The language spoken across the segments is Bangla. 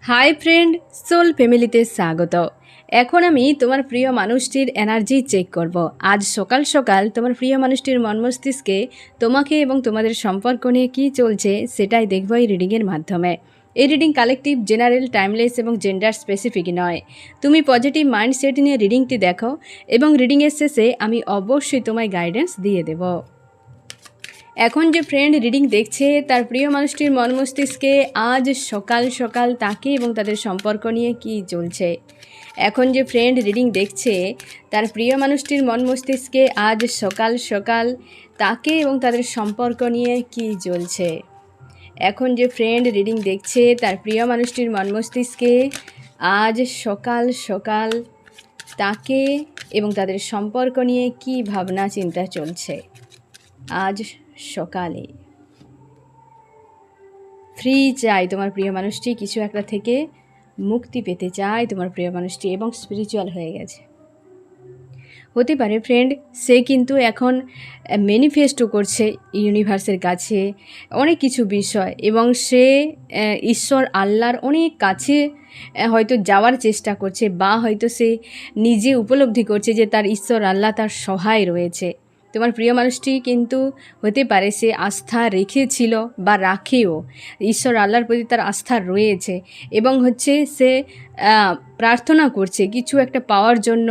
হাই ফ্রেন্ড, সোল ফ্যামিলিতে স্বাগত। এখন আমি তোমার প্রিয় মানুষটির এনার্জি চেক করব। আজ সকাল সকাল তোমার প্রিয় মানুষটির মন মস্তিষ্কে তোমাকে এবং তোমাদের সম্পর্ক নিয়ে কী চলছে সেটাই দেখব এই রিডিংয়ের মাধ্যমে। এই রিডিং কালেকটিভ, জেনারেল, টাইমলেস এবং জেন্ডার স্পেসিফিক নয়। তুমি পজিটিভ মাইন্ডসেট নিয়ে রিডিংটি দেখো এবং রিডিংয়ের শেষে আমি অবশ্যই তোমায় গাইডেন্স দিয়ে দেব। এখন যে ফ্রেন্ড রিডিং দেখছে তার প্রিয় মানুষটির মন মস্তিষ্কে আজ সকাল সকাল তাকে এবং তাদের সম্পর্ক নিয়ে কী চলছে। এখন যে ফ্রেন্ড রিডিং দেখছে তার প্রিয় মানুষটির মন মস্তিষ্কে আজ সকাল সকাল তাকে এবং তাদের সম্পর্ক নিয়ে কী চলছে। এখন যে ফ্রেন্ড রিডিং দেখছে তার প্রিয় মানুষটির মন মস্তিষ্কে আজ সকাল সকাল তাকে এবং তাদের সম্পর্ক নিয়ে কী ভাবনা চিন্তা চলছে। আজ সকালে ফ্রি চাই তোমার প্রিয় মানুষটি, কিছু একটা থেকে মুক্তি পেতে চায় তোমার প্রিয় মানুষটি এবং স্পিরিচুয়াল হয়ে গেছে। হতে পারে ফ্রেন্ড সে কিন্তু এখন ম্যানিফেস্টও করছে ইউনিভার্সের কাছে অনেক কিছু বিষয়, এবং সে ঈশ্বর আল্লাহর অনেক কাছে হয়তো যাওয়ার চেষ্টা করছে, বা হয়তো সে নিজে উপলব্ধি করছে যে তার ঈশ্বর আল্লাহ তার সহায় রয়েছে। তোমার প্রিয় মানুষটি কিন্তু হতে পারে সে আস্থা রেখেছিল বা রাখেও, ঈশ্বর আল্লাহর প্রতি তার আস্থা রয়েছে, এবং সে প্রার্থনা করছে কিছু একটা পাওয়ার জন্য,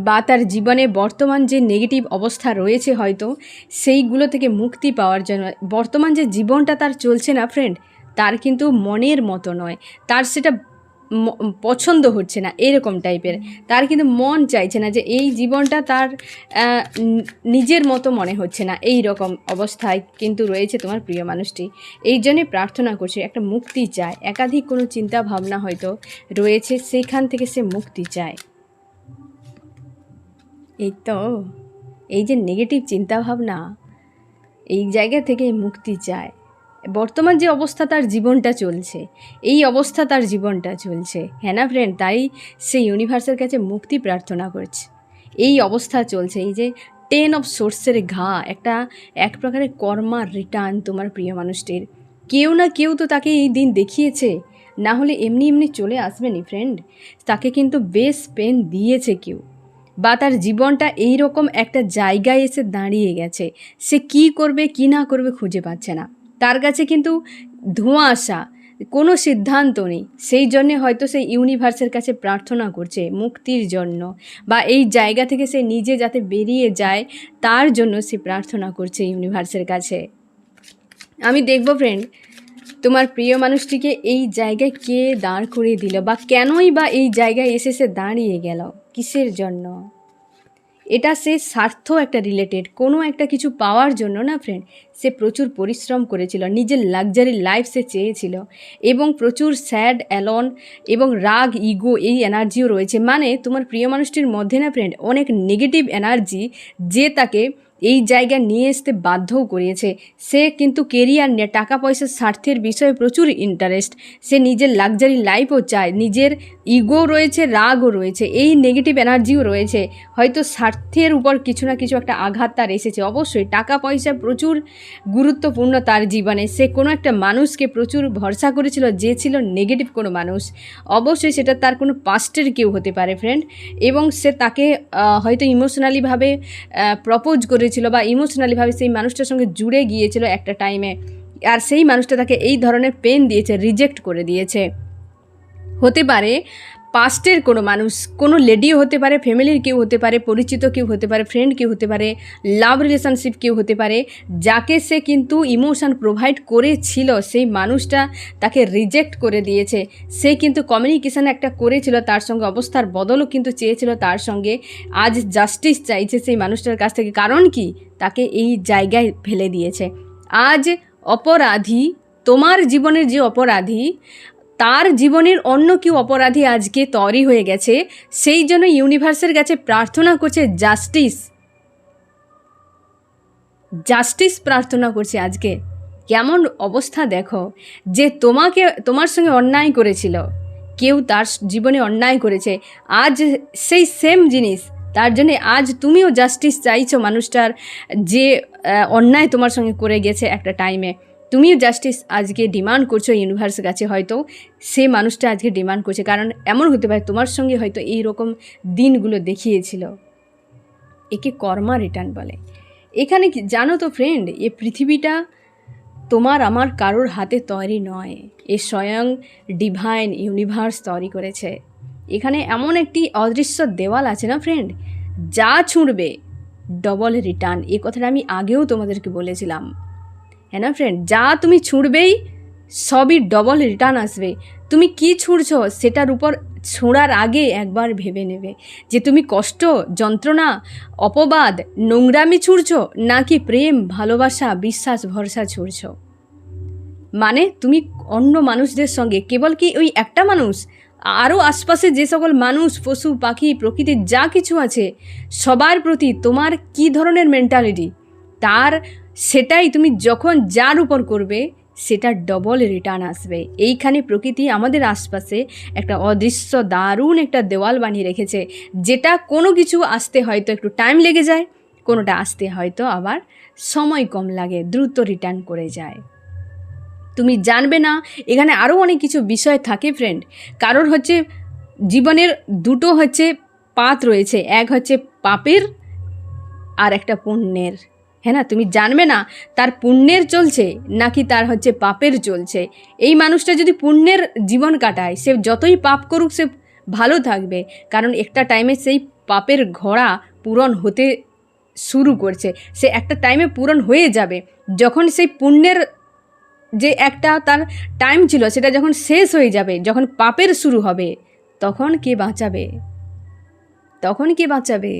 বা তার জীবনে বর্তমান যে নেগেটিভ অবস্থা রয়েছে হয়তো সেইগুলো থেকে মুক্তি পাওয়ার জন্য। বর্তমান যে জীবনটা তার চলছে না ফ্রেন্ড, তার কিন্তু মনের মতো নয়, তার সেটা পছন্দ হচ্ছে না এরকম টাইপের। তার কিন্তু মন চাইছে না যে এই জীবনটা তার নিজের মতো মনে হচ্ছে না, এই রকম অবস্থায় কিন্তু রয়েছে তোমার প্রিয় মানুষটি। এই জন্যে প্রার্থনা করছে, একটা মুক্তি চায়। একাধিক কোনো চিন্তা ভাবনা হয়তো রয়েছে, সেইখান থেকে সে মুক্তি চায়। এই তো এই যে নেগেটিভ চিন্তাভাবনা, এই জায়গা থেকে মুক্তি চায়। বর্তমান যে অবস্থা তার জীবনটা চলছে, এই অবস্থা তার জীবনটা চলছে, হ্যাঁ না ফ্রেন্ড? তাই সে ইউনিভার্সের কাছে মুক্তি প্রার্থনা করছে। এই অবস্থা চলছে, এই যে 10 অফ সোর্সের ঘা, এক প্রকারের কর্মার রিটার্ন তোমার প্রিয় মানুষটির। কেউ না কেউ তো তাকে এই দিন দেখিয়েছে, না হলে এমনি এমনি চলে আসবেনি ফ্রেন্ড। তাকে কিন্তু বেশ পেন দিয়েছে কেউ, বা তার জীবনটা এই রকম একটা জায়গায় এসে দাঁড়িয়ে গেছে। সে কি করবে কি না করবে খুঁজে পাচ্ছে না, তার কাছে কিন্তু ধোঁয়াশা, কোনো সিদ্ধান্ত নেই। সেই জন্যে হয়তো সে ইউনিভার্সের কাছে প্রার্থনা করছে মুক্তির জন্য, বা এই জায়গা থেকে সে নিজে যাতে বেরিয়ে যায় তার জন্য সে প্রার্থনা করছে ইউনিভার্সের কাছে। আমি দেখব ফ্রেন্ড তোমার প্রিয় মানুষটিকে এই জায়গায় কে দাঁড় করিয়ে দিল, বা কেনই বা এই জায়গায় এসে সে দাঁড়িয়ে গেল, কিসের জন্য। এটা সে স্বার্থ একটা রিলেটেড, কোনো একটা কিছু পাওয়ার জন্য না ফ্রেন্ড। সে প্রচুর পরিশ্রম করেছিল, নিজের লাক্সারি লাইফ সে চেয়েছিল, এবং প্রচুর স্যাড, অ্যালন এবং রাগ, ইগো এই এনার্জিও রয়েছে। মানে তোমার প্রিয় মানুষটির মধ্যে না ফ্রেন্ড অনেক নেগেটিভ এনার্জি, যে তাকে এই জায়গায় নিয়ে আসতে বাধ্যও করিয়েছে। সে কিন্তু কেরিয়ার নিয়ে, টাকা পয়সার স্বার্থের বিষয়ে প্রচুর ইন্টারেস্ট। সে নিজের লাক্সারি লাইফও চায়, নিজের ইগো রয়েছে, রাগও রয়েছে, এই নেগেটিভ এনার্জিও রয়েছে। হয়তো স্বার্থের উপর কিছু না কিছু একটা আঘাত তার এসেছে। অবশ্যই টাকা পয়সা প্রচুর গুরুত্বপূর্ণ তার জীবনে। সে কোনো একটা মানুষকে প্রচুর ভরসা করেছিল, যে ছিল নেগেটিভ কোনো মানুষ। অবশ্যই সেটা তার কোনো পাস্টের কেউ হতে পারে ফ্রেন্ড, এবং সে তাকে হয়তো ইমোশনালিভাবে প্রপোজ করেছিল, বা ইমোশনালিভাবে সেই মানুষটার সঙ্গে জুড়ে গিয়েছিল একটা টাইমে, আর সেই মানুষটা তাকে এই ধরনের পেন দিয়েছে, রিজেক্ট করে দিয়েছে। হতে পারে পাস্টের কোনো মানুষ, কোনো লেডিও হতে পারে, ফ্যামিলির কেউ হতে পারে, পরিচিত কেউ হতে পারে, ফ্রেন্ড কেউ হতে পারে, লাভ রিলেশনশিপ কেউ হতে পারে, যাকে সে কিন্তু ইমোশন প্রোভাইড করেছিল, সেই মানুষটা তাকে রিজেক্ট করে দিয়েছে। সে কিন্তু কমিউনিকেশান একটা করেছিল তার সঙ্গে, অবস্থার বদলও কিন্তু চেয়েছিল তার সঙ্গে। আজ জাস্টিস চাইছে সেই মানুষটার কাছ থেকে, কারণ কি তাকে এই জায়গায় ফেলে দিয়েছে। আজ অপরাধী, তোমার জীবনের যে অপরাধী, তার জীবনের অন্য কেউ অপরাধী আজকে তৈরি হয়ে গেছে। সেই জন্য ইউনিভার্সের কাছে প্রার্থনা করছে জাস্টিস প্রার্থনা করছে আজকে। কেমন অবস্থা দেখো, যে তোমার সঙ্গে অন্যায় করেছিল, কেউ তার জীবনে অন্যায় করেছে, আজ সেই সেম জিনিস তার জন্যে আজ তুমিও জাস্টিস চাইছো মানুষটার যে অন্যায় তোমার সঙ্গে করে গেছে একটা টাইমে। তুমিও জাস্টিস আজকে ডিমান্ড করছো ইউনিভার্সের কাছে, হয়তো সে মানুষটা আজকে ডিমান্ড করছে, কারণ এমন হতে পারে তোমার সঙ্গে হয়তো এই রকম দিনগুলো দেখিয়েছিল। একে কর্মা রিটার্ন বলে। এখানে জানো তো ফ্রেন্ড, এ পৃথিবীটা তোমার আমার কারোর হাতে তৈরি নয়, এ স্বয়ং ডিভাইন ইউনিভার্স তৈরি করেছে। এখানে এমন একটি অদৃশ্য দেওয়াল আছে না ফ্রেন্ড, যা ছুঁড়বে ডবল রিটার্ন। এই কথাটা আমি আগেও তোমাদেরকে বলেছিলাম, হ্যাঁ না ফ্রেন্ড? যা তুমি ছুঁড়বেই সবই ডবল রিটার্ন আসবে। তুমি কি ছুঁড়ছো সেটার উপর ছোঁড়ার আগে একবার ভেবে নেবে যে তুমি কষ্ট, যন্ত্রণা, অপবাদ, নোংরামি ছুঁড়ছো নাকি প্রেম, ভালোবাসা, বিশ্বাস, ভরসা ছুঁড়ছো। মানে তুমি অন্য মানুষদের সঙ্গে, কেবল কি ওই একটা মানুষ, আরও আশপাশে যে সকল মানুষ, পশু পাখি, প্রকৃতির যা কিছু আছে সবার প্রতি তোমার কি ধরনের মেন্টালিটি, তার সেটাই তুমি যখন যার উপর করবে সেটা ডবল রিটার্ন আসবে। এইখানে প্রকৃতি আমাদের আশপাশে একটা অদৃশ্য দারুণ একটা দেওয়াল বানিয়ে রেখেছে, যেটা কোনো কিছু আসতে হয়তো একটু টাইম লেগে যায়, কোনোটা আসতে হয়তো আবার সময় কম লাগে, দ্রুত রিটার্ন করে যায়। তুমি জানবে না এখানে আরও অনেক কিছু বিষয় থাকে ফ্রেন্ড। কারোর হচ্ছে জীবনের দুটো হচ্ছে পাত রয়েছে, এক হচ্ছে পাপের আর একটা পুণ্যের, হ্যাঁ না? তুমি জানবে না তার পুণ্যের চলছে নাকি তার হচ্ছে পাপের চলছে। এই মানুষটা যদি পুণ্যের জীবন কাটায়, সে যতই পাপ করুক সে ভালো থাকবে, কারণ একটা টাইমে সেই পাপের ঘোড়া পূরণ হতে শুরু করছে, সে একটা টাইমে পূরণ হয়ে যাবে। যখন সেই পুণ্যের যে একটা তার টাইম ছিল সেটা যখন শেষ হয়ে যাবে, যখন পাপের শুরু হবে, তখন কে বাঁচাবে? তখন কে বাঁচাবে?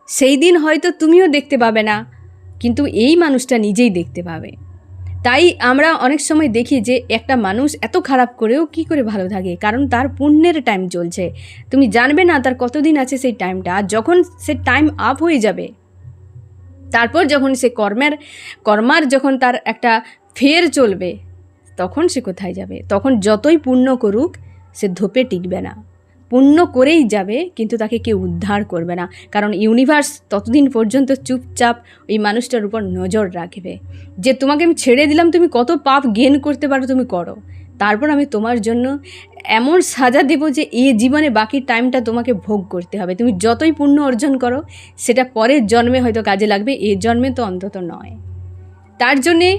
সেই দিন হয়তো তুমিও দেখতে পাবে না, কিন্তু এই মানুষটা নিজেই দেখতে পাবে। তাই আমরা অনেক সময় দেখি যে একটা মানুষ এত খারাপ করেও কি করে ভালো থাকে, কারণ তার পুণ্যের টাইম চলছে। তুমি জানবে না তার কতদিন আছে সেই টাইমটা, যখন সে টাইম আপ হয়ে যাবে, তারপর যখন সে কর্মার যখন তার একটা ফের চলবে, তখন সে কোথায় যাবে? তখন যতই পুণ্য করুক সে ধোপে টিকবে না, পুণ্য করেই যাবে কিন্তু তাকে কেউ উদ্ধার করবে না, কারণ ইউনিভার্স ততদিন পর্যন্ত চুপচাপ ওই মানুষটার উপর নজর রাখবে যে তোমাকে আমি ছেড়ে দিলাম, তুমি কত পাপ গেন করতে পারো তুমি করো, তারপর আমি তোমার জন্য এমন সাজা দেব যে এই জীবনে বাকি টাইমটা তোমাকে ভোগ করতে হবে। তুমি যতই পুণ্য অর্জন করো সেটা পরের জন্মে হয়তো কাজে লাগবে, এই জন্মে তো অন্তত নয়। তার জন্যে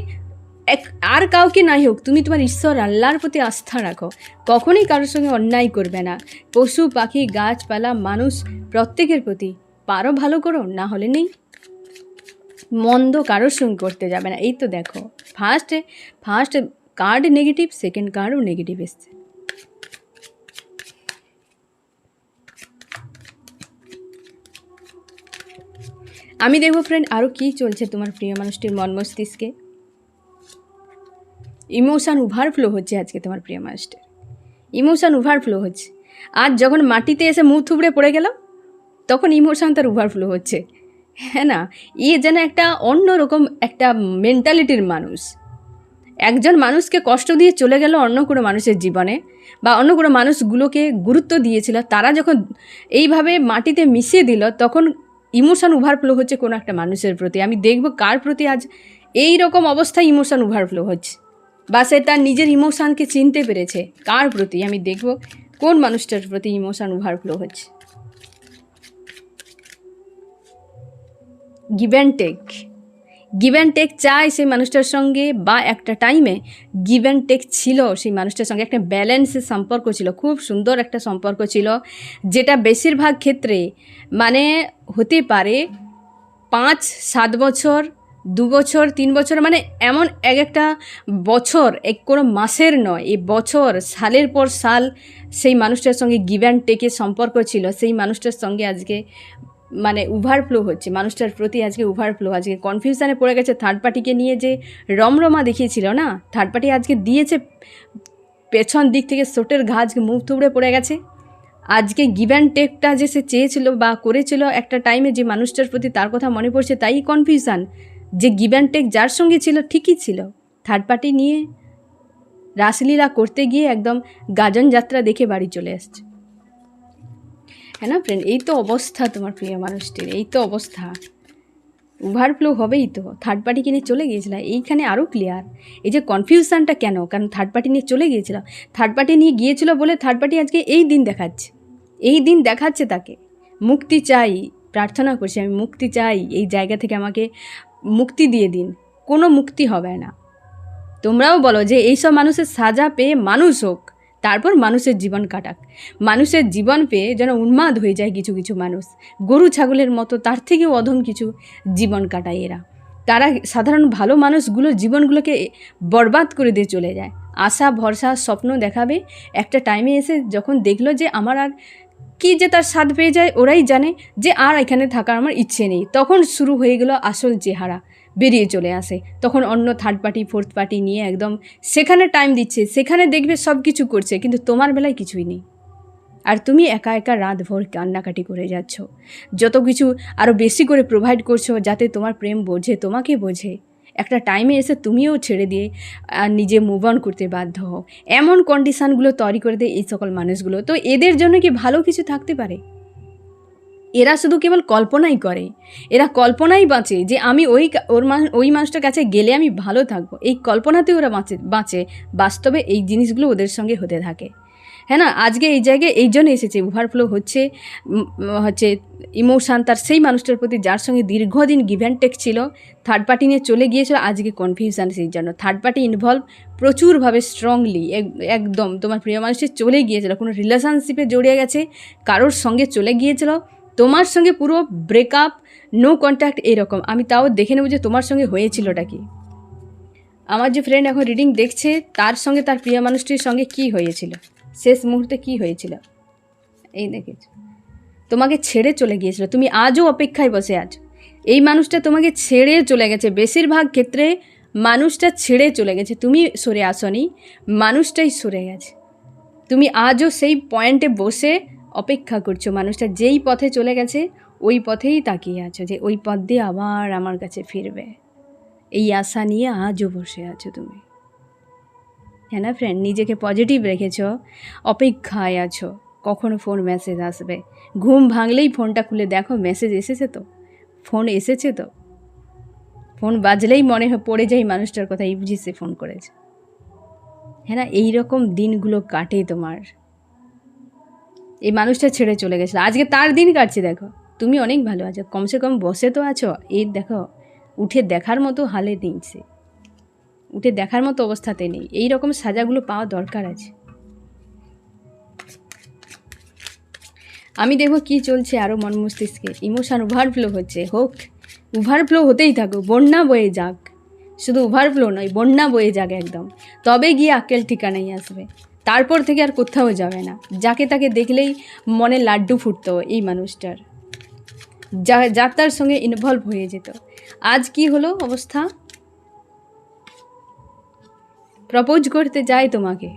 আর কাউকে নাই হোক, তুমি তোমার ঈশ্বর আল্লাহর প্রতি আস্থা রাখো, কখনোই কারোর সঙ্গে অন্যায় করবে না। পশু পাখি গাছপালা মানুষ প্রত্যেকের প্রতি পারো ভালো করো, না হলে নেই, মন্দ কারোর সঙ্গে করতে যাবে না। এই তো দেখো ফার্স্ট কার্ড নেগেটিভ, সেকেন্ড কার্ডও নেগেটিভ এসছে। আমি দেখবো ফ্রেন্ড আরও কী চলছে তোমার প্রিয় মানুষটির মন মস্তিষ্কে। ইমোশান ওভারফ্লো হচ্ছে আজকে তোমার প্রিয় মানুষটার, ইমোশান ওভারফ্লো হচ্ছে। আর যখন মাটিতে এসে মুখ থুবড়ে পড়ে গেল তখন ইমোশান তার ওভারফ্লো হচ্ছে, হ্যাঁ না? এ যেন একটা অন্যরকম একটা মেন্টালিটির মানুষ। একজন মানুষকে কষ্ট দিয়ে চলে গেল অন্য কোনো মানুষের জীবনে, বা অন্য কোনো মানুষগুলোকে গুরুত্ব দিয়েছিল, তারা যখন এইভাবে মাটিতে মিশিয়ে দিল তখন ইমোশান ওভারফ্লো হচ্ছে কোনো একটা মানুষের প্রতি। আমি দেখব কার প্রতি আজ এই রকম অবস্থায় ইমোশান ওভারফ্লো হচ্ছে, বা সে তার নিজের ইমোশানকে চিনতে পেরেছে, কার প্রতি আমি দেখব কোন মানুষটার প্রতি ইমোশান ওভারফ্লো হচ্ছে। গিভ অ্যান্ড টেক চাই সেই মানুষটার সঙ্গে, বা একটা টাইমে গিভ অ্যান্ড টেক ছিল সেই মানুষটার সঙ্গে, একটা ব্যালেন্সের সম্পর্ক ছিল, খুব সুন্দর একটা সম্পর্ক ছিল, যেটা বেশিরভাগ ক্ষেত্রে মানে হতে পারে 5-7 বছর, 2 বছর, 3 বছর, মানে এমন একটা বছর, কোনো মাসের নয়, এই বছর, সালের পর সাল সেই মানুষটার সঙ্গে গিভ অ্যান্ড টেকের সম্পর্ক ছিল। সেই মানুষটার সঙ্গে আজকে মানে ওভারফ্লো হচ্ছে, মানুষটার প্রতি আজকে ওভারফ্লো, আজকে কনফিউশনে পড়ে গেছে। থার্ড পার্টিকে নিয়ে যে রমরমা দেখিয়েছিল না, থার্ড পার্টি আজকে দিয়েছে পেছন দিক থেকে সোটের ঘা, আজকে মুখ থুবড়ে পড়ে গেছে। আজকে গিভ অ্যান্ড টেকটা যে সে চেয়েছিল বা করেছিল একটা টাইমে, যে মানুষটার প্রতি তার কথা মনে পড়ছে, তাই কনফিউশন। যে গিভ অ্যান্ড টেক যার সঙ্গে ছিল ঠিকই ছিল, থার্ড পার্টি নিয়ে রাসলীলা করতে গিয়ে একদম গাজন যাত্রা দেখে বাড়ি চলে আসছে, হ্যাঁ না ফ্রেন্ড? এই তো অবস্থা তোমার প্রিয় মানুষটির, এই তো অবস্থা। ওভারফ্লো হবেই তো, থার্ড পার্টিকে নিয়ে চলে গিয়েছিল। এইখানে আরও ক্লিয়ার, এই যে কনফিউশনটা কেন, কারণ থার্ড পার্টি নিয়ে চলে গিয়েছিল। থার্ড পার্টি নিয়ে গিয়েছিল বলে থার্ড পার্টি আজকে এই দিন দেখাচ্ছে, এই দিন দেখাচ্ছে তাকে। মুক্তি চাই, প্রার্থনা করছি আমি, মুক্তি চাই, এই জায়গা থেকে আমাকে মুক্তি দিয়ে দিন। কোনো মুক্তি হবে না। তোমরাও বলো যে এইসব মানুষের সাজা পেয়ে মানুষ হোক, তারপর মানুষের জীবন কাটাক। মানুষের জীবন পেয়ে যেন উন্মাদ হয়ে যায় কিছু কিছু মানুষ, গরু ছাগলের মতো, তার থেকেও অধম কিছু জীবন কাটায় এরা। তারা সাধারণ ভালো মানুষগুলোর জীবনগুলোকে বরবাদ করে দিয়ে চলে যায়। আশা ভরসা স্বপ্ন দেখাবে, একটা টাইমে এসে যখন দেখলো যে আমার আর কী যে তার স্বাদ পেয়ে যায়, ওরাই জানে যে আর এখানে থাকার আমার ইচ্ছে নেই, তখন শুরু হয়ে গেল আসল চেহারা বেরিয়ে চলে আসে। তখন অন্য থার্ড পার্টি ফোর্থ পার্টি নিয়ে একদম সেখানে টাইম দিচ্ছে, সেখানে দেখবে সব কিছু করছে, কিন্তু তোমার বেলায় কিছুই নেই। আর তুমি একা একা রাতভর কান্নাকাটি করে যাচ্ছ, যত কিছু আরও বেশি করে প্রোভাইড করছো যাতে তোমার প্রেম বোঝে, তোমাকে বোঝে। একটা টাইমে এসে তুমিও ছেড়ে দিয়ে নিজে মুভ অন করতে বাধ্য হও। এমন কন্ডিশানগুলো তৈরি করে দেয় এই সকল মানুষগুলো। তো এদের জন্য কি ভালো কিছু থাকতে পারে? এরা শুধু কেবল কল্পনাই করে, এরা কল্পনাই বাঁচে যে আমি ওই মানুষটার কাছে গেলে আমি ভালো থাকবো। এই কল্পনাতে ওরা বাঁচে, বাস্তবে এই জিনিসগুলো ওদের সঙ্গে হতে থাকে। হ্যাঁ না, আজকে এই জায়গায় এই জন্য এসেছে, ওভারফ্লো হচ্ছে ইমোশান তার সেই মানুষটার প্রতি যার সঙ্গে দীর্ঘদিন গিভ অ্যান্ড টেক ছিল, থার্ড পার্টি নিয়ে চলে গিয়েছিল, আজকে কনফিউশন। সেই জন্য থার্ড পার্টি ইনভলভ প্রচুরভাবে স্ট্রংলি, একদম তোমার প্রিয় মানুষটি চলে গিয়েছিল, কোনো রিলেশনশিপে জড়িয়ে গেছে, কারোর সঙ্গে চলে গিয়েছিল, তোমার সঙ্গে পুরো ব্রেকআপ, নো কন্ট্যাক্ট, এরকম। আমি তাও দেখে নেব যে তোমার সঙ্গে হয়েছিলটা কি। আমার যে ফ্রেন্ড এখন রিডিং দেখছে, তার সঙ্গে তার প্রিয় মানুষটির সঙ্গে কি হয়েছিল, শেষ মুহূর্তে কি হয়েছিল, এই দেখেছ। তোমাকে ছেড়ে চলে গিয়েছিল, তুমি আজও অপেক্ষায় বসে আছো। এই মানুষটা তোমাকে ছেড়ে চলে গেছে, বেশিরভাগ ক্ষেত্রে মানুষটা ছেড়ে চলে গেছে, তুমি সরে আসনি, মানুষটাই সরে গেছে। তুমি আজও সেই পয়েন্টে বসে অপেক্ষা করছো, মানুষটা যেই পথে চলে গেছে ওই পথেই তাকিয়ে আছো যে ওই পথ দিয়ে আবার আমার কাছে ফিরবে, এই আশা নিয়ে আজও বসে আছো তুমি। হ্যাঁ না ফ্রেন্ড, নিজেকে পজিটিভ রেখেছো, অপেক্ষায় আছো কখনো ফোন মেসেজ আসবে। ঘুম ভাঙলেই ফোনটা খুলে দেখো মেসেজ এসেছে তো, ফোন এসেছে তো, ফোন বাজলেই মনে পড়ে যায় মানুষটার কথা, এই বুঝি সে ফোন করেছে। হ্যাঁ না, এইরকম দিনগুলো কাটে তোমার। এই মানুষটা ছেড়ে চলে গেছিল, আজকে তার দিন কাটছে, দেখো তুমি অনেক ভালো আছো, কমসে কম বসে তো আছো, এই দেখো উঠে দেখার মতো হালে নেই, সে উঠে দেখার মতো অবস্থাতে নেই। এই রকম সাজাগুলো পাওয়া দরকার আছে। আমি দেখবো কি চলছে আরও মন মস্তিষ্কে। ইমোশন ওভারফ্লো হচ্ছে, হোক ওভারফ্লো হতেই থাকুক, বন্যা বয়ে যাক, শুধু ওভারফ্লো নয় বন্যা বয়ে যাক একদম, তবে গিয়ে আক্কেল ঠিকানাই আসবে। তারপর থেকে আর কোথাও যাবে না। যাকে তাকে দেখলেই মনে লাড্ডু ফুটতো এই মানুষটার, যার তার সঙ্গে ইনভলভ হয়ে যেত। আজ কি হলো অবস্থা, প্রপোজ করতে যায় তোমাকে,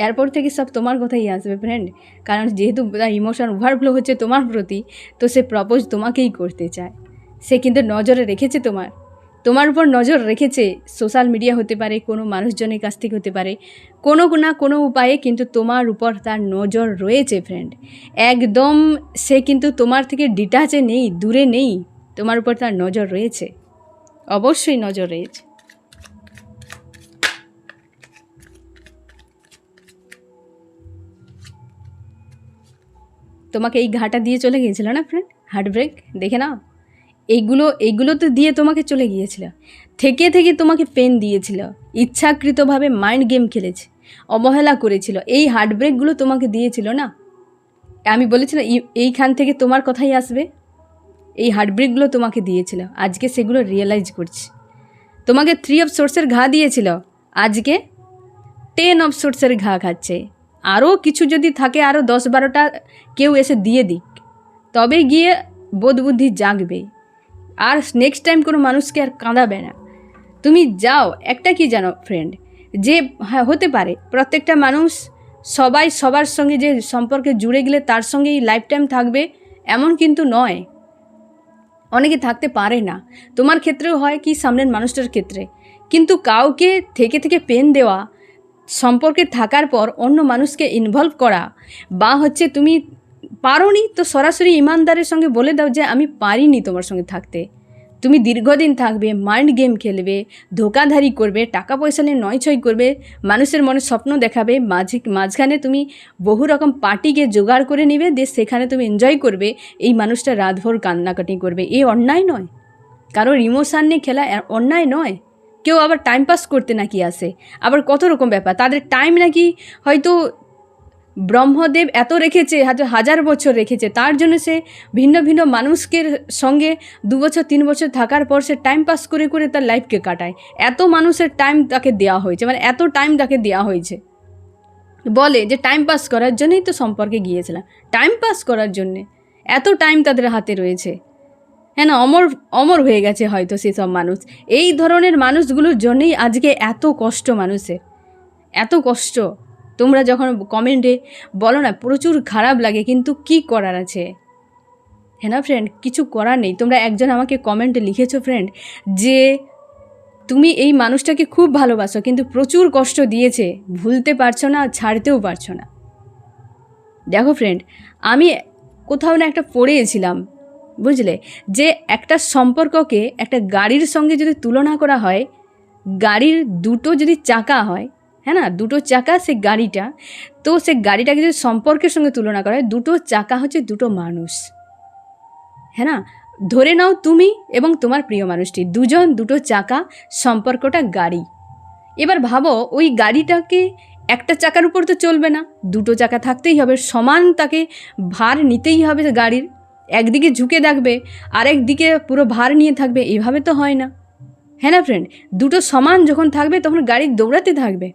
এরপর থেকে সব তোমার কথাই আসবে ফ্রেন্ড। কারণ যেহেতু ইমোশন ওভারফ্লো হচ্ছে তোমার প্রতি, তো সে প্রপোজ তোমাকেই করতে চায়। সে কিন্তু নজরে রেখেছে তোমার উপর নজর রেখেছে। সোশ্যাল মিডিয়া হতে পারে, কোনো মানুষজনের কাছ থেকে হতে পারে, কোনো না কোনো উপায়ে কিন্তু তোমার উপর তার নজর রয়েছে ফ্রেন্ড। একদম সে কিন্তু তোমার থেকে ডিটাচে নেই, দূরে নেই, তোমার উপর তার নজর রয়েছে, অবশ্যই নজর রয়েছে। তোমাকে এই ঘাটা দিয়ে চলে গিয়েছিল না ফ্রেন্ড, হার্ট ব্রেক, দেখে নাও। এইগুলো তো দিয়ে তোমাকে চলে গিয়েছিল, থেকে থেকে তোমাকে পেন দিয়েছিল, ইচ্ছাকৃতভাবে মাইন্ড গেম খেলেছে, অবহেলা করেছিল, এই হার্ট ব্রেকগুলো তোমাকে দিয়েছিল না। আমি বলেছিলাম এইখান থেকে তোমার কথাই আসবে, এই হার্ট ব্রেকগুলো তোমাকে দিয়েছিল, আজকে সেগুলো রিয়েলাইজ করছি। তোমাকে 3 অফ সোর্সের ঘা দিয়েছিল, আজকে 10 অফ সোর্সের ঘা খাচ্ছে। আরও কিছু যদি থাকে, আরও 10-12টা কেউ এসে দিয়ে দিক, তবে গিয়ে বোধ বুদ্ধি জাগবে, আর নেক্সট টাইম কোনো মানুষকে আর কাঁদাবে না। তুমি যাও, একটা কি জানো ফ্রেন্ড, যে হ্যাঁ হতে পারে প্রত্যেকটা মানুষ সবাই সবার সঙ্গে যে সম্পর্কে জুড়ে গেলে তার সঙ্গেই লাইফ টাইম থাকবে এমন কিন্তু নয়, অনেকে থাকতে পারে না। তোমার ক্ষেত্রেও হয় কি, সামনের মানুষটার ক্ষেত্রে। কিন্তু কাউকে থেকে থেকে পেন দেওয়া, সম্পর্কে থাকার পর অন্য মানুষকে ইনভলভ করা, বা হচ্ছে তুমি পারোনি তো সরাসরি ইমানদারের সঙ্গে বলে দাও যে আমি পারিনি তোমার সঙ্গে থাকতে, তুমি দীর্ঘদিন থাকবে, মাইন্ড গেম খেলবে, ধোকাধারি করবে, টাকা পয়সা নিয়ে নয়ছয় করবে, মানুষের মনে স্বপ্ন দেখাবে, মাঝখানে তুমি বহু রকম পার্টিকে জোগাড় করে নেবে, দিয়ে সেখানে তুমি এনজয় করবে, এই মানুষটা রাতভর কান্নাকাটি করবে। এই অন্যায় নয়? কারোর ইমোশান নিয়ে খেলা অন্যায় নয়? কেউ আবার টাইম পাস করতে নাকি আসে, আবার কত রকম ব্যাপার, তাদের টাইম নাকি হয়তো ব্রহ্মদেব এত রেখেছে, হয়তো 1000 বছর রেখেছে, তার জন্য সে ভিন্ন ভিন্ন মানুষকে সঙ্গে 2 বছর 3 বছর থাকার পর সে টাইম পাস করে করে তার লাইফকে কাটায়। এত মানুষের টাইম তাকে দেওয়া হয়েছে, মানে এত টাইম তাকে দেওয়া হয়েছে, বলে যে টাইম পাস করার জন্যই তো সম্পর্কে গিয়েছিলাম, টাইম পাস করার জন্যে এত টাইম তাদের হাতে রয়েছে। হ্যাঁ না, অমর অমর হয়ে গেছে হয়তো সেসব মানুষ। এই ধরনের মানুষগুলোর জন্যই আজকে এত কষ্ট মানুষের, এত কষ্ট। তোমরা যখন কমেন্টে বলো না, প্রচুর খারাপ লাগে, কিন্তু কি করার আছে? হ্যাঁ না ফ্রেন্ড, কিছু করার নেই। তোমরা একজন আমাকে কমেন্টে লিখেছো ফ্রেন্ড যে তুমি এই মানুষটাকে খুব ভালোবাসো, কিন্তু প্রচুর কষ্ট দিয়েছে, ভুলতে পারছো না, ছাড়তেও পারছো না। দেখো ফ্রেন্ড, আমি কোথাও না একটা পড়েছিলাম, বুঝলে, যে একটা সম্পর্ককে একটা গাড়ির সঙ্গে যদি তুলনা করা হয়, গাড়ির দুটো যদি চাকা হয়, হ্যাঁ না, দুটো চাকা সে গাড়িটা, তো সে গাড়িটাকে যদি সম্পর্কের সঙ্গে তুলনা করা হয়, দুটো চাকা হচ্ছে দুটো মানুষ। হ্যাঁ না, ধরে নাও তুমি এবং তোমার প্রিয় মানুষটি, দুজন দুটো চাকা, সম্পর্কটা গাড়ি। এবার ভাবো, ওই গাড়িটাকে একটা চাকার উপর তো চলবে না, দুটো চাকা থাকতেই হবে, সমান তাকে ভার নিতেই হবে গাড়ির। একদিকে ঝুঁকে থাকবে, আরেক দিকে পুরো ভার নিয়ে থাকবে, এইভাবে তো হয় না। হ্যাঁ না ফ্রেন্ড, দুটো সমান যখন থাকবে তখন গাড়ি দৌড়াতে থাকবে।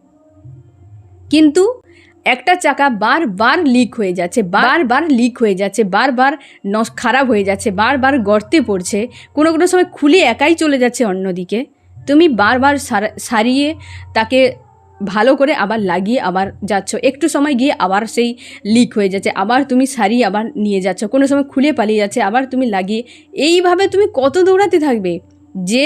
কিন্তু একটা চাকা বারবার লিক হয়ে যাচ্ছে, বারবার লিক হয়ে যাচ্ছে, বারবার খারাপ হয়ে যাচ্ছে, বারবার গর্তে পড়ছে, কোনো কোনো সময় খুলে একাই চলে যাচ্ছে অন্যদিকে। তুমি বারবার সারিয়ে তাকে ভালো করে আবার লাগিয়ে আবার যাচ্ছ, একটু সময় গিয়ে আবার সেই লিক হয়ে যাচ্ছে, আবার তুমি সারিয়ে আবার নিয়ে যাচ্ছ, কোনো সময় খুলে পালিয়ে যাচ্ছে, আবার তুমি লাগিয়ে, এইভাবে তুমি কত দৌড়াতে থাকবে? যে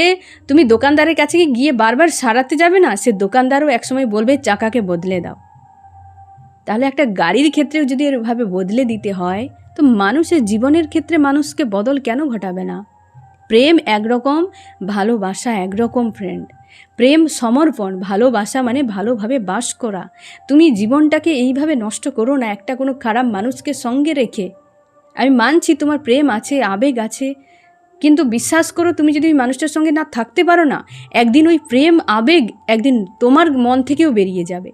তুমি দোকানদারের কাছে গিয়ে বারবার সারাতে যাবে না, সে দোকানদারও একসময় বলবে চাকাকে বদলে দাও। তাহলে একটা গাড়ির ক্ষেত্রেও যদি এভাবে বদলে দিতে হয়, তো মানুষের জীবনের ক্ষেত্রে মানুষকে বদল কেন ঘটাবে না? প্রেম একরকম, ভালোবাসা একরকম ফ্রেন্ড। প্রেম সমর্পণ, ভালোবাসা মানে ভালোভাবে বাস করা। তুমি জীবনটাকে এইভাবে নষ্ট করো না একটা কোনো খারাপ মানুষকে সঙ্গে রেখে। আমি মানছি তোমার প্রেম আছে, আবেগ আছে, কিন্তু বিশ্বাস করো, তুমি যদি ওই মানুষটার সঙ্গে না থাকতে পারো না, একদিন ওই প্রেম আবেগ একদিন তোমার মন থেকেও বেরিয়ে যাবে,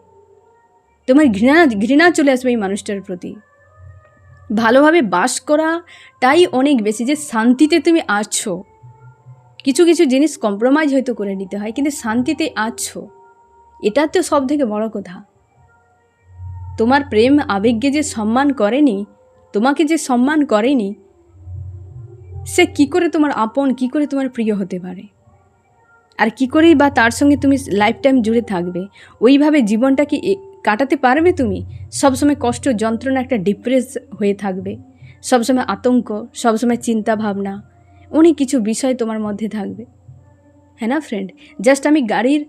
তোমার ঘৃণা চলে আসবে এই মানুষটার প্রতি। ভালোভাবে বাস করাটাই অনেক বেশি, যে শান্তিতে তুমি আছো। কিছু কিছু জিনিস কম্প্রোমাইজ হয়তো করে নিতে হয়, কিন্তু শান্তিতে আছো, এটা তো সব থেকে বড় কথা। তোমার প্রেম আবেগকে যে সম্মান করেনি, তোমাকে যে সম্মান করেনি, সে কি করে তোমার আপন, কি করে তোমার প্রিয় হতে পারে? আর কি করেই বা তার সঙ্গে তুমি লাইফ টাইম জুড়ে থাকবে? ওইভাবে জীবনটা কি কাটাতে পারবে তুমি? সবসময় কষ্ট, যন্ত্রণা, একটা ডিপ্রেস হয়ে থাকবে, সবসময় আতঙ্ক, সবসময় চিন্তা ভাবনা, অনেক কিছু বিষয় তোমার মধ্যে থাকবে। হ্যাঁ না ফ্রেন্ড, জাস্ট আমি গাড়ির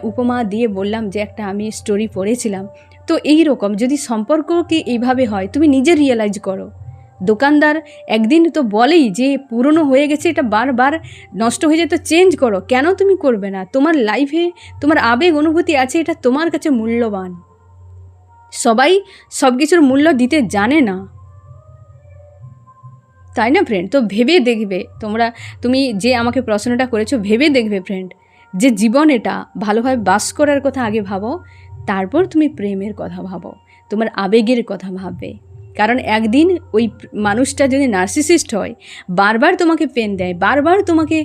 উপমা দিয়ে বললাম যে একটা আমি স্টোরি পড়েছিলাম। তো এই রকম যদি সম্পর্ক কি এইভাবে হয়, তুমি নিজে রিয়েলাইজ করো। দোকানদার একদিন তো বলেই যে পুরনো হয়ে গেছে, এটা বারবার নষ্ট হয়ে যায়, তো চেঞ্জ করো। কেন তুমি করবে না? তোমার লাইফে তোমার আবেগ অনুভূতি আছে, এটা তোমার কাছে মূল্যবান। সবাই সব কিছুর মূল্য দিতে জানে না, তাই না ফ্রেন্ড? তো ভেবে দেখবে, তুমি যে আমাকে প্রশ্নটা করেছো, ভেবে দেখবে ফ্রেন্ড, যে জীবন এটা, ভালোভাবে বাস করার কথা আগে ভাবো, তারপর তুমি প্রেমের কথা ভাবো, তোমার আবেগের কথা ভাববে। কারণ একদিন ওই মানুষটা যদি নার্সিসিস্ট হয়, বারবার তোমাকে পেন দেয়, বারবার তোমাকে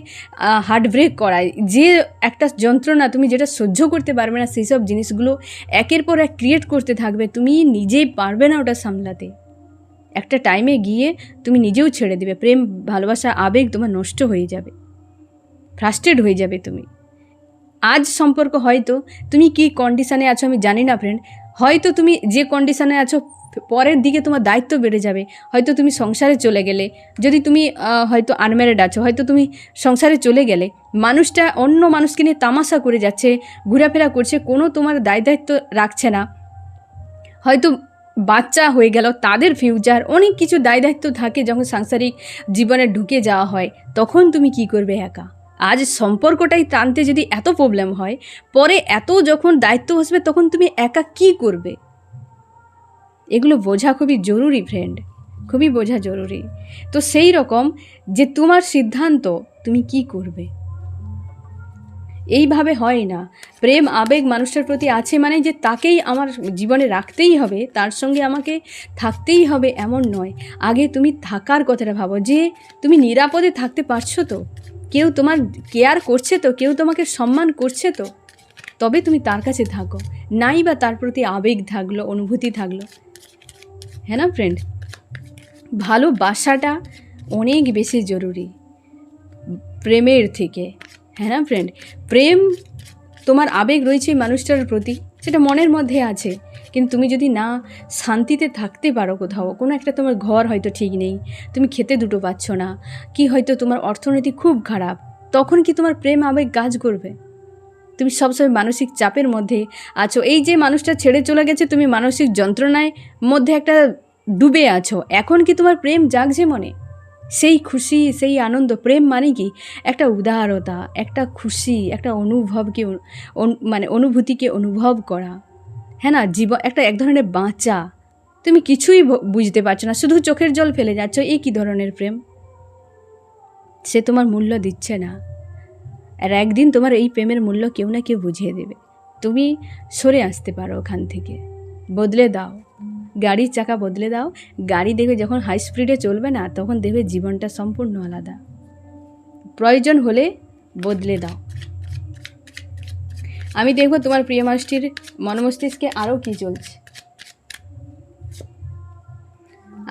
হার্ট ব্রেক করায়, যে একটা যন্ত্রণা তুমি যেটা সহ্য করতে পারবে না, সেই সব জিনিসগুলো একের পর এক ক্রিয়েট করতে থাকবে, তুমি নিজেই পারবে না ওটা সামলাতে। একটা টাইমে গিয়ে তুমি নিজেও ছেড়ে দেবে, প্রেম ভালোবাসা আবেগ তোমার নষ্ট হয়ে যাবে, ফ্রাস্ট্রেট হয়ে যাবে তুমি। আজ সম্পর্ক হয়তো তুমি কি কন্ডিশানে আছো আমি জানি না ফ্রেন্ড, হয়তো তুমি যে কন্ডিশানে আছো পরের দিকে তোমার দায়িত্ব বেড়ে যাবে, হয়তো তুমি সংসারে চলে গেলে, যদি তুমি হয়তো আনম্যারিড আছো, হয়তো তুমি সংসারে চলে গেলে, মানুষটা অন্য মানুষকে নিয়ে তামাশা করে যাচ্ছে, ঘোরাফেরা করছে, কোনো তোমার দায়িত্ব রাখছে না, হয়তো বাচ্চা হয়ে গেল, তাদের ফিউচার, অনেক কিছু দায় দায়িত্ব থাকে যখন সাংসারিক জীবনে ঢুকে যাওয়া হয়, তখন তুমি কি করবে একা? আজ সম্পর্কটাই টানতে যদি এত প্রবলেম হয়, পরে এত যখন দায়িত্ব আসবে তখন তুমি একা কি করবে? এগুলো বোঝা খুবই জরুরি ফ্রেন্ড, খুবই বোঝা জরুরি। তো সেই রকম যে তোমার সিদ্ধান্ত তুমি কি করবে, এইভাবে হয় না। প্রেম আবেগ মানুষটার প্রতি আছে মানে যে তাকেই আমার জীবনে রাখতেই হবে, তার সঙ্গে আমাকে থাকতেই হবে এমন নয়। আগে তুমি থাকার কথাটা ভাবো, যে তুমি নিরাপদে থাকতে পারছো তো, কেউ তোমার কেয়ার করছে তো, কেউ তোমাকে সম্মান করছে তো, তবে তুমি তার কাছে থাকো। নাই বা তার প্রতি আবেগ থাকলো, অনুভূতি থাকলো, হ্যাঁ না ফ্রেন্ড? ভালোবাসাটা অনেক বেশি জরুরি প্রেমের থেকে, হ্যাঁ না ফ্রেন্ড? প্রেম, তোমার আবেগ রয়েছে মানুষটার প্রতি, সেটা মনের মধ্যে আছে, কিন্তু তুমি যদি না শান্তিতে থাকতে পারো কোথাও, কোনো একটা তোমার ঘর হয়তো ঠিক নেই, তুমি খেতে দুটো পাচ্ছ না, কি হয়তো তোমার অর্থনীতি খুব খারাপ, তখন কি তোমার প্রেম আবেগ কাজ করবে? তুমি সবসময় মানসিক চাপের মধ্যে আছো। এই যে মানুষটা ছেড়ে চলে গেছে, তুমি মানসিক যন্ত্রণায় মধ্যে একটা ডুবে আছো, এখন কি তোমার প্রেম জাগছে মনে? সেই খুশি, সেই আনন্দ, প্রেম মানে কি একটা উদারতা, একটা খুশি, একটা অনুভবকে মানে অনুভূতিকে অনুভব করা, হ্যাঁ না? জীবন একটা এক ধরনের বাঁচা। তুমি কিছুই বুঝতে পারছো না, শুধু চোখের জল ফেলে যাচ্ছ। এই কী ধরনের প্রেম? সে তোমার মূল্য দিচ্ছে না, আর একদিন তোমার এই প্রেমের মূল্য কেউ না কেউ বুঝিয়ে দেবে। তুমি সরে আসতে পারো ওখান থেকে, বদলে দাও, গাড়ির চাকা বদলে দাও। গাড়ি দেখবে যখন হাই স্পিডে চলবে না, তখন দেখবে জীবনটা সম্পূর্ণ আলাদা। প্রয়োজন হলে বদলে দাও। আমি দেখব তোমার প্রিয় মানুষটির মনমস্তিষ্কে আরও কী চলছে।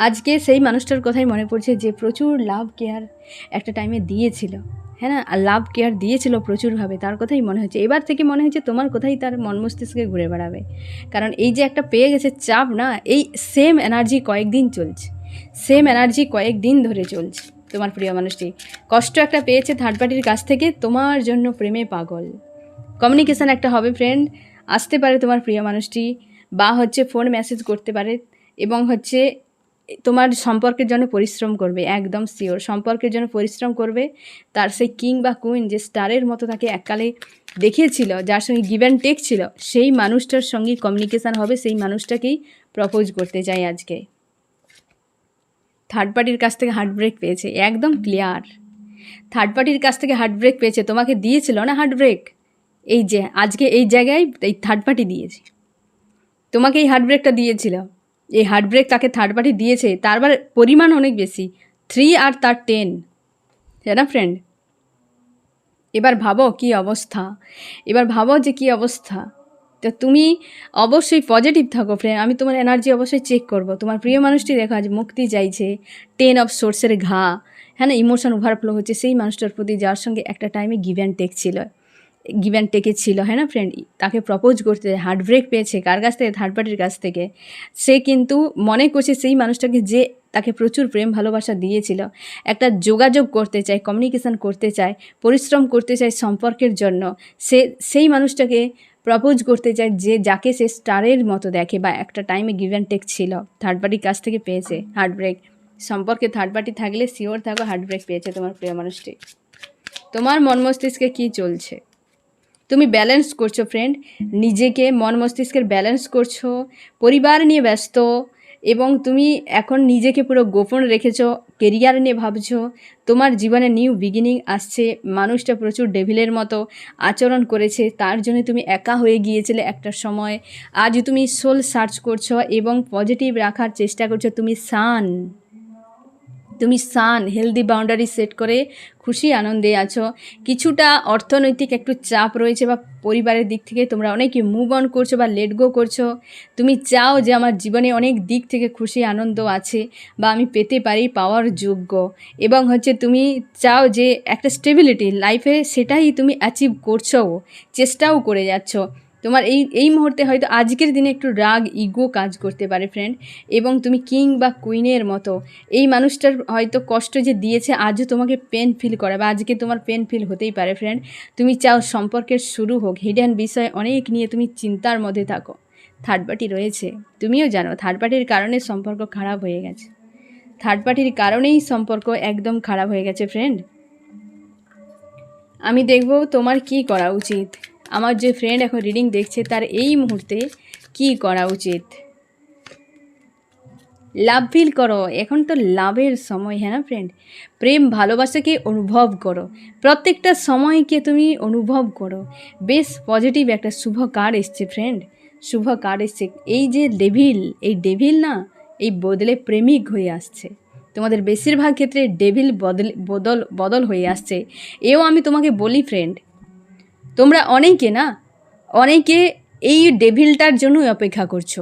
আজকে সেই মানুষটার কথাই মনে পড়ছে যে প্রচুর লাভ কেয়ার একটা টাইমে দিয়েছিল, হ্যাঁ না? আর লাভ কেয়ার দিয়েছিল প্রচুরভাবে, তার কথাই মনে হচ্ছে। এবার থেকে মনে হচ্ছে তোমার কথাই তার মন মস্তিষ্কে ঘুরে বেড়াবে, কারণ এই যে একটা পেয়ে গেছে চাপ না, এই সেম এনার্জি কয়েকদিন চলছে, সেম এনার্জি কয়েকদিন ধরে চলছে। তোমার প্রিয় মানুষটি কষ্ট একটা পেয়েছে থার্ড পার্টির কাছ থেকে, তোমার জন্য প্রেমে পাগল। কমিউনিকেশান একটা হবে ফ্রেন্ড, আসতে পারে তোমার প্রিয় মানুষটি, বা হচ্ছে ফোন মেসেজ করতে পারে, এবং হচ্ছে তোমার সম্পর্কের জন্য পরিশ্রম করবে, একদম শিওর সম্পর্কের জন্য পরিশ্রম করবে। তার সেই কিং বা কুইন, যে স্টারের মতো তাকে এককালে দেখিয়েছিল, যার সঙ্গে গিভ অ্যান্ড টেক ছিল, সেই মানুষটার সঙ্গে কমিউনিকেশান হবে, সেই মানুষটাকেই প্রপোজ করতে চাই আজকে। থার্ড পার্টির কাছ থেকে হার্ট ব্রেক পেয়েছে, একদম ক্লিয়ার। থার্ড পার্টির কাছ থেকে হার্ট ব্রেক পেয়েছে, তোমাকে দিয়েছিল না হার্ট ব্রেক, এই যে আজকে এই জায়গায় এই থার্ড পার্টি দিয়েছে তোমাকে, এই হার্ট ব্রেকটা দিয়েছিল। এই হার্ট ব্রেক তাকে থার্ড পার্টি দিয়েছে, তারবার পরিমাণ অনেক বেশি, 3 আর তার 10, তাই না ফ্রেন্ড? এবার ভাবো কি অবস্থা, এবার ভাবো যে কি অবস্থা। তো তুমি অবশ্যই পজিটিভ থাকো ফ্রেন্ড, আমি তোমার এনার্জি অবশ্যই চেক করব। তোমার প্রিয় মানুষটি দেখো আজ মুক্তি চাইছে, 10 অফ সোর্সের ঘা, হ্যাঁ না? ইমোশন ওভারফ্লো হচ্ছে সেই মানুষটার প্রতি, যার সঙ্গে একটা টাইমে গিভ অ্যান্ড টেক ছিল, গিভ অ্যান্ড টেকে ছিল, হ্যাঁ না ফ্রেন্ড? তাকে প্রপোজ করতে হার্ট ব্রেক পেয়েছে, কার কাছ থেকে? থার্ড পার্টির কাছ থেকে। সে কিন্তু মনে করছে সেই মানুষটাকে, যে তাকে প্রচুর প্রেম ভালোবাসা দিয়েছিল, একটা যোগাযোগ করতে চায়, কমিউনিকেশান করতে চায়, পরিশ্রম করতে চায় সম্পর্কের জন্য, সেই মানুষটাকে প্রপোজ করতে চায়, যে যাকে সে স্টারের মতো দেখে, বা একটা টাইমে গিভ অ্যান্ড টেক ছিল, থার্ড পার্টির কাছ থেকে পেয়েছে হার্ট ব্রেক। সম্পর্কে থার্ড পার্টি থাকলে শিওর থাকো হার্ট ব্রেক পেয়েছে তোমার প্রিয় মানুষটি। তোমার মন মস্তিষ্কে কী চলছে? তুমি ব্যালেন্স করছো ফ্রেন্ড, নিজেকে মন মস্তিষ্কের ব্যালেন্স করছো, পরিবার নিয়ে ব্যস্ত, এবং তুমি এখন নিজেকে পুরো গোপন রেখেছো, কেরিয়ার নিয়ে ভাবছো, তোমার জীবনে নিউ বিগিনিং আসছে। মানুষটা প্রচুর ডেভিলের মতো আচরণ করেছে, তার জন্য তুমি একা হয়ে গিয়েছিলে একটা সময়। আজ তুমি সোল সার্চ করছো এবং পজিটিভ রাখার চেষ্টা করছো। তুমি সান হেলদি বাউন্ডারি সেট করে খুশি আনন্দে আছো। কিছুটা অর্থনৈতিক একটু চাপ রয়েছে, বা পরিবারের দিক থেকে তোমরা অনেকে মুভ অন করছো বা লেট গো করছো। তুমি চাও যে আমার জীবনে অনেক দিক থেকে খুশি আনন্দ আছে, বা আমি পেতে পারি, পাওয়ার যোগ্য, এবং হচ্ছে তুমি চাও যে একটা স্টেবিলিটি লাইফে, সেটাই তুমি অ্যাচিভ করছো, চেষ্টাও করে যাচ্ছ। তোমার এই মুহূর্তে হয়তো আজকের দিনে একটু রাগ, ইগো কাজ করতে পারে ফ্রেন্ড, এবং তুমি কিং বা কুইনের মতো, এই মানুষটার হয়তো কষ্ট যে দিয়েছে আজও তোমাকে পেন ফিল করে, বা আজকে তোমার পেন ফিল হতেই পারে ফ্রেন্ড। তুমি চাও সম্পর্কের শুরু হোক, হিডেন বিষয় অনেক নিয়ে তুমি চিন্তার মধ্যে থাকো, থার্ড পার্টি রয়েছে, তুমিও জানো থার্ড পার্টির কারণে সম্পর্ক খারাপ হয়ে গেছে, থার্ড পার্টির কারণেই সম্পর্ক একদম খারাপ হয়ে গেছে ফ্রেন্ড। আমি দেখব তোমার কি করা উচিত। আমার যে ফ্রেন্ড এখন রিডিং দেখছে তার এই মুহূর্তে কি করা উচিত। লাভ ফিল করো, এখন তো লাভের সময়, হ্যাঁ না ফ্রেন্ড। প্রেম ভালোবাসাকে অনুভব করো, প্রত্যেকটা সময়কে তুমি অনুভব করো। বেশ পজিটিভ একটা শুভ কার্ড এসছে ফ্রেন্ড, শুভ কার্ড এসছে। এই যে ডেভিল, এই ডেভিল না এই বদলে প্রেমিক হয়ে আসছে। তোমাদের বেশিরভাগ ক্ষেত্রে ডেভিল বদল হয়ে আসছে। এও আমি তোমাকে বলি ফ্রেন্ড, তোমরা অনেকে এই ডেভিলটার জন্যই অপেক্ষা করছো।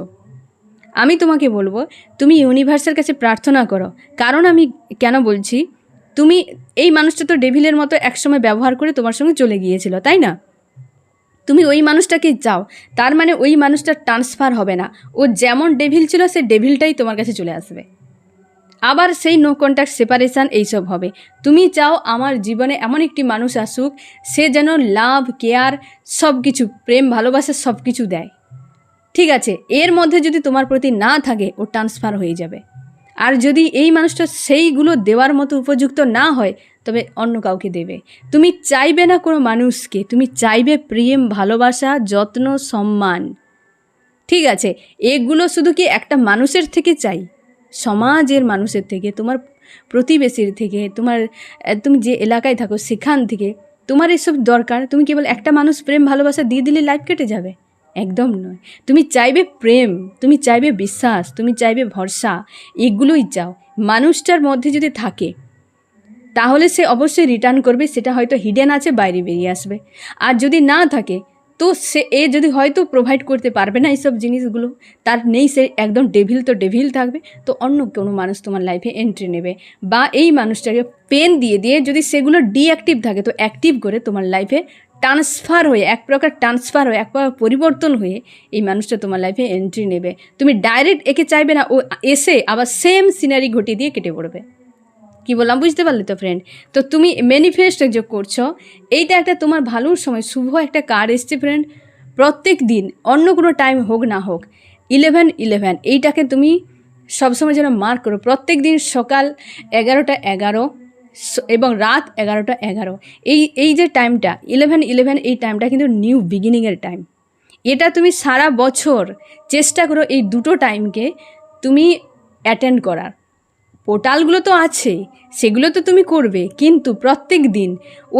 আমি তোমাকে বলবো তুমি ইউনিভার্সের কাছে প্রার্থনা করো। কারণ আমি কেন বলছি, তুমি এই মানুষটা তো ডেভিলের মতো একসময় ব্যবহার করে তোমার সঙ্গে চলে গিয়েছিল, তাই না? তুমি ওই মানুষটাকে চাও, তার মানে ওই মানুষটা ট্রান্সফার হবে না। ও যেমন ডেভিল ছিল সে ডেভিলটাই তোমার কাছে চলে আসবে, আবার সেই নো কন্ট্যাক্ট সেপারেশান এইসব হবে। তুমি চাও আমার জীবনে এমন একটি মানুষ আসুক, সে যেন লাভ কেয়ার সব কিছু, প্রেম ভালোবাসা সব কিছু দেয়। ঠিক আছে, এর মধ্যে যদি তোমার প্রতি না থাকে ও ট্রান্সফার হয়ে যাবে। আর যদি এই মানুষটা সেইগুলো দেওয়ার মতো উপযুক্ত না হয় তবে অন্য কাউকে দেবে। তুমি চাইবে না কোনো মানুষকে, তুমি চাইবে প্রেম ভালোবাসা যত্ন সম্মান। ঠিক আছে, এগুলো শুধু কি একটা মানুষের থেকে চাই, সমাজের মানুষের থেকে, তোমার প্রতিবেশীর থেকে, তুমি যে এলাকায় থাকো সেখান থেকে তোমার এসব দরকার। তুমি কেবল একটা মানুষ প্রেম ভালোবাসা দিয়ে দিলে লাইফ কেটে যাবে, একদম নয়। তুমি চাইবে প্রেম, তুমি চাইবে বিশ্বাস, তুমি চাইবে ভরসা, এগুলোই চাও। মানুষটার মধ্যে যদি থাকে তাহলে সে অবশ্যই রিটার্ন করবে, সেটা হয়তো হিডেন আছে, বাইরে বেরিয়ে আসবে। আর যদি না থাকে তো সে যদি হয়তো প্রোভাইড করতে পারবে না এইসব জিনিসগুলো, তার নেই, সে একদম ডেভিল তো ডেভিল থাকবে, তো অন্য কোনো মানুষ তোমার লাইফে এন্ট্রি নেবে। বা এই মানুষটাকে পেন দিয়ে যদি সেগুলো ডিঅ্যাক্টিভ থাকে তো অ্যাক্টিভ করে তোমার লাইফে ট্রান্সফার হয়ে, এক প্রকার পরিবর্তন হয়ে এই মানুষটা তোমার লাইফে এন্ট্রি নেবে। তুমি ডাইরেক্ট একে চাইবে না, ও এসে আবার সেম সিনারি ঘটিয়ে দিয়ে কেটে পড়বে। কি বললাম বুঝতে পারলে তো ফ্রেন্ড? তো তুমি ম্যানিফেস্ট যে করছো, এইটা একটা তোমার ভালোর সময়, শুভ একটা কার্ড এসছে ফ্রেন্ড। প্রত্যেক দিন অন্য কোনো টাইম হোক না হোক 11-11 এইটাকে তুমি সবসময় যেন মার্ক করো। প্রত্যেক দিন সকাল 11টা 11 এবং রাত 11টা 11, এই যে টাইমটা 11-11, এই টাইমটা কিন্তু নিউ বিগিনিংয়ের টাইম। এটা তুমি সারা বছর চেষ্টা করো এই দুটো টাইমকে তুমি অ্যাটেন্ড করার। পোর্টালগুলো তো আছে, সেগুলো তো তুমি করবে, কিন্তু প্রত্যেক দিন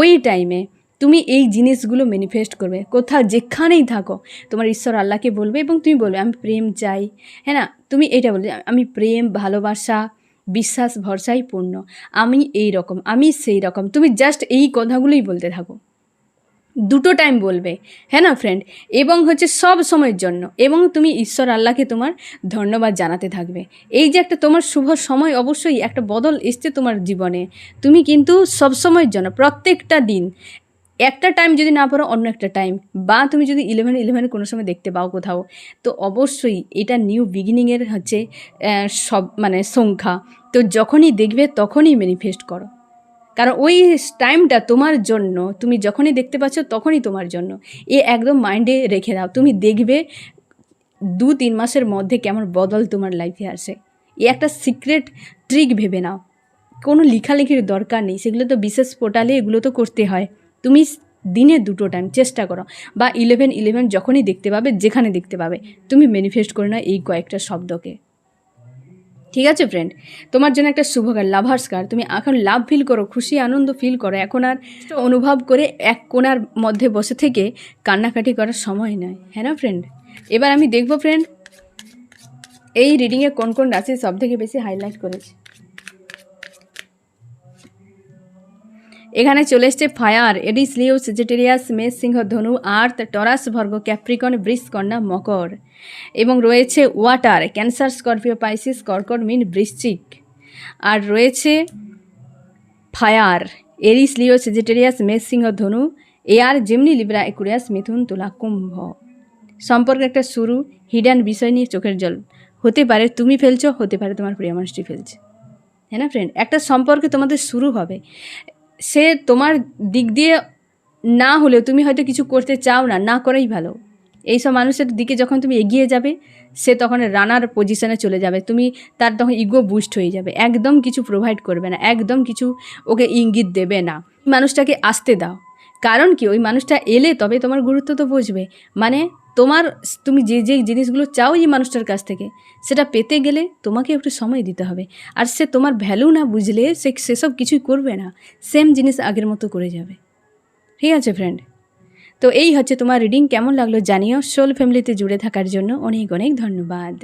ওই টাইমে তুমি এই জিনিসগুলো ম্যানিফেস্ট করবে। কোথাও যেখানেই থাকো তোমার ঈশ্বর আল্লাহকে বলবে এবং তুমি বলবে আমি প্রেম চাই, হ্যাঁ না, তুমি এটা বলবে আমি প্রেম ভালোবাসা বিশ্বাস ভরসাই পূর্ণ, আমি এই রকম, আমি সেই রকম। তুমি জাস্ট এই কথাগুলোই বলতে থাকো, দুটো টাইম বলবে, হ্যাঁ না ফ্রেন্ড, এবং সব সময়ের জন্য। এবং তুমি ঈশ্বর আল্লাহকে তোমার ধন্যবাদ জানাতে থাকবে। এই যে একটা তোমার শুভ সময়, অবশ্যই একটা বদল এসছে তোমার জীবনে। তুমি কিন্তু সব সময়ের জন্য প্রত্যেকটা দিন একটা টাইম যদি না পারো অন্য একটা টাইম, বা তুমি যদি 11-11 কোনো সময় দেখতে পাও কোথাও, তো অবশ্যই এটা নিউ বিগিনিংয়ের সব সংখ্যা। তো যখনই দেখবে তখনই ম্যানিফেস্ট করো, কারণ ওই টাইমটা তোমার জন্য। তুমি যখনই দেখতে পাচ্ছ তখনই তোমার জন্য, একদম মাইন্ডে রেখে দাও। তুমি দেখবে 2-3 মাসের মধ্যে কেমন বদল তোমার লাইফে আসে। একটা সিক্রেট ট্রিক ভেবে নাও, কোনো লেখালেখির দরকার নেই, সেগুলো তো বিশেষ পোর্টালে এগুলো তো করতে হয়। তুমি দিনে 2টো টাইম চেষ্টা করো, বা 11-11 যখনই দেখতে পাবে, যেখানে দেখতে পাবে, তুমি ম্যানিফেস্ট করে নাও এই কয়েকটা শব্দকে। ঠিক আছে ফ্রেন্ড, তোমার জন্য একটা শুভ কার্ড, লাভার্স কার্ড। তুমি এখন লাভ ফিল করো, খুশি আনন্দ ফিল করো। এখন আর অনুভব করে এক কোণার মধ্যে বসে থেকে কান্নাকাটি করার সময় নয়, হ্যাঁ না ফ্রেন্ড? এবার আমি দেখবো ফ্রেন্ড এই রিডিংয়ে কোন কোন রাশি সব থেকে বেশি হাইলাইট করেছে। এখানে চলে এসছে ফায়ার, এরিস, লিও, সেজিটেরিয়াস, মেষ, সিংহ, ধনু, আর্থ, টরাস, ভর্গ, ক্যাপ্রিকন, বৃষ, কন্যা, মকর। এবং রয়েছে ওয়াটার, ক্যান্সার, স্করপিও, পাইসিস, কর্কট, মীন, বৃশ্চিক। আর রয়েছে ফায়ার, এরিস, লিও, সেজিটেরিয়াস, মেষ, সিংহ, ধনু, এয়ার, জেমিনি, লিব্রা, অ্যাকুয়ারিয়াস, মিথুন, তুলা, কুম্ভ। সম্পর্কে একটা শুরু, হিডেন বিষয় নিয়ে চোখের জল। হতে পারে তুমি ফেলছো, হতে পারে তোমার প্রিয় মানুষটি ফেলছে, হ্যাঁ না ফ্রেন্ড? একটা সম্পর্কে তোমাদের শুরু হবে, সে তোমার দিক দিয়ে না হলেও তুমি হয়তো কিছু করতে চাও না, না করাই ভালো। এইসব মানুষের দিকে যখন তুমি এগিয়ে যাবে, সে তখন রানার পজিশনে চলে যাবে, তুমি তার তখন ইগো বুস্ট হয়ে যাবে, একদম কিছু প্রোভাইড করবে না, একদম কিছু ওকে ইঙ্গিত দেবে না। মানুষটাকে আসতে দাও, কারণ কি ওই মানুষটা এলে তবে তোমার গুরুত্ব তো বুঝবে। মানে তুমি যে যে জিনিসগুলো চাও এই মানুষটার কাছ থেকে, সেটা পেতে গেলে তোমাকে একটু সময় দিতে হবে। আর সে তোমার ভ্যালু না বুঝলে সেসব কিছুই করবে না, সেম জিনিস আগের মতো করে যাবে। ঠিক আছে ফ্রেন্ড, তো এই হচ্ছে তোমার রিডিং। কেমন লাগলো জানিও। সোল ফ্যামিলিতে জুড়ে থাকার জন্য অনেক অনেক ধন্যবাদ।